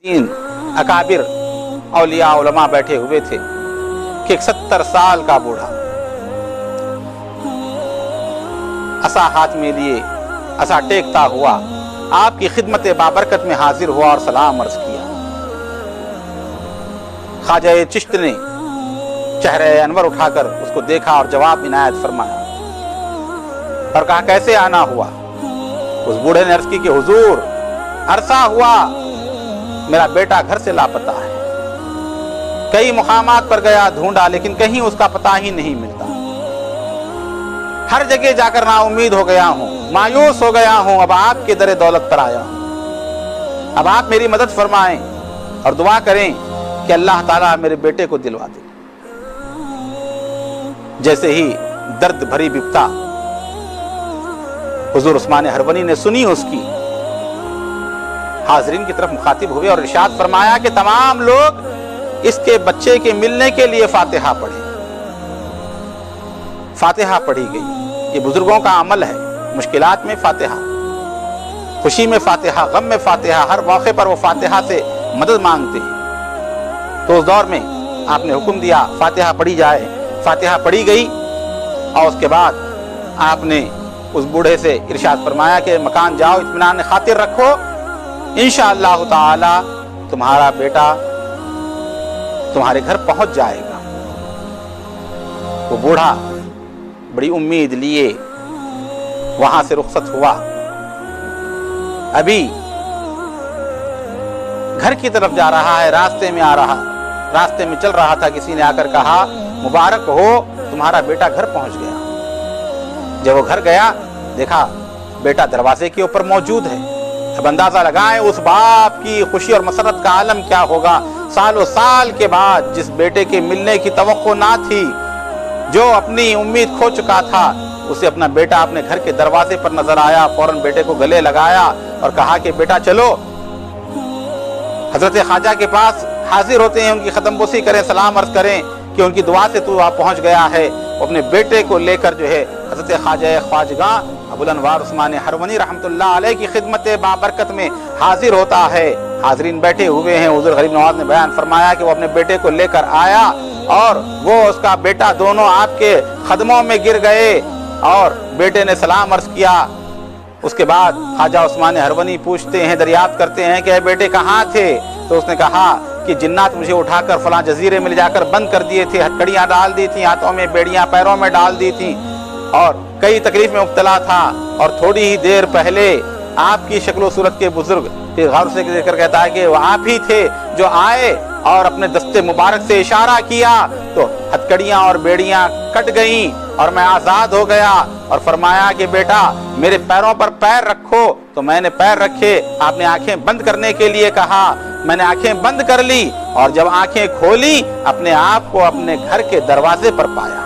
तीन अकाबिर औलिया उलमा बैठे हुए थे कि एक 70 साल का बूढ़ा असा हाथ में लिए असा टेकता हुआ आपकी खिदमत बाबरकत में हाजिर हुआ और सलाम अर्ज किया। ख्वाजा चिश्त ने चेहरे अनवर उठाकर उसको देखा और जवाब इनायत फरमाया और कहा, कैसे आना हुआ? उस बूढ़े ने अर्ज की कि हुजूर, अरसा हुआ मेरा बेटा घर से लापता है। कई मुकामात पर गया, ढूंढा, लेकिन कहीं उसका पता ही नहीं मिलता। हर जगह जाकर ना उम्मीद हो गया हूं, मायूस हो गया हूं। अब आपके दरे दौलत पर आया हूं। अब आप मेरी मदद फरमाएं और दुआ करें कि अल्लाह ताला मेरे बेटे को दिलवा दे। जैसे ही दर्द भरी बिपता हुजूर उस्मान हरवनी ने सुनी, उसकी हाजरीन की तरफ मुखातिब हुए और इरशाद फरमाया कि तमाम लोग इसके बच्चे के मिलने के लिए फातिहा पढ़े। फातिहा पढ़ी गई। ये बुजुर्गों का अमल है। मुश्किलात में फातिहा, खुशी में फातिहा, गम में फातिहा, हर मौके पर वो फातिहा से मदद मांगते हैं। तो उस दौर में आपने हुक्म दिया फातिहा पढ़ी जाए। फातिहा पढ़ी गई और उसके बाद आपने उस बूढ़े से इरशाद फरमाया कि मकान जाओ, इत्मीनान खातिर रखो, इंशाअल्लाह ताला तुम्हारा बेटा तुम्हारे घर पहुंच जाएगा। वो बूढ़ा बड़ी उम्मीद लिए वहां से रुखसत हुआ। अभी घर की तरफ जा रहा है, रास्ते में चल रहा था, किसी ने आकर कहा, मुबारक हो, तुम्हारा बेटा घर पहुंच गया। जब वो घर गया, देखा बेटा दरवाजे के ऊपर मौजूद है। अब अंदाजा लगाएं उस बाप की खुशी और मसरत का आलम क्या होगा। सालों साल के बाद जिस बेटे के मिलने की तवक्को ना थी, जो अपनी उम्मीद खो चुका था, उसे अपना बेटा अपने घर के दरवाजे पर नजर आया। फौरन बेटे को गले लगाया और कहा कि बेटा चलो हजरत ख्वाजा के पास हाजिर होते हैं, उनकी खत्मबोसी करें, सलाम अर्ज करें कि उनकी दुआ से तू वहां पहुंच गया है। वो अपने बेटे को लेकर जो है हजरत ख्वाजा ख्वाजगां अबुल अनवार उस्मान हरवनी रहमतुल्लाह अलैह की खिदमत बाबरकत में हाजिर होता है। हाजरीन बैठे हुए हैं। हुजूर गरीब नवाज ने बयान फरमाया कि वो अपने बेटे को लेकर आया और वो उसका बेटा दोनों आपके कदमों में गिर गए और बेटे ने सलाम अर्ज किया। उसके बाद ख्वाजा उस्मान हरवनी पूछते हैं, दरियाफ्त करते हैं कि बेटे कहाँ थे? तो उसने कहा कि जिन्नात मुझे उठाकर फलां जजीरे में ले जाकर बंद कर दिए थे, हथकड़ियां डाल दी थी, हाथों में बेड़ियां पैरों में डाल दी थी और कई तकलीफ में मुब्तला था। और थोड़ी ही देर पहले आपकी शक्ल सूरत के बुजुर्ग गौर से देखकर कहता है कि वो आप ही थे जो आए और अपने दस्ते मुबारक से इशारा किया तो हथकड़ियां और बेड़ियां कट गईं और मैं आजाद हो गया। और फरमाया कि बेटा मेरे पैरों पर पैर रखो, तो मैंने पैर रखे। आपने आंखें बंद करने के लिए कहा, मैंने आंखें बंद कर ली और जब आंखें खोली अपने आप को अपने घर के दरवाजे पर पाया।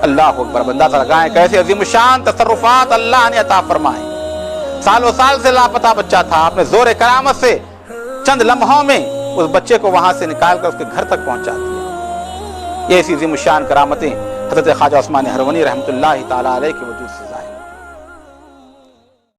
अल्लाह अकबर। बंदा लगाएं कैसे अजीमुशान तसर्रुफात अल्लाह ने अता फरमाए। सालों साल से लापता बच्चा था, आपने जोर करामत से चंद लम्हों में उस बच्चे को वहां से निकालकर उसके घर तक पहुंचा दिया। ये ऐसी अजीमुशान करामतें हजरत ख्वाजा उस्मान हरवनी रहमतुल्लाह ताला अलैह के वजूद से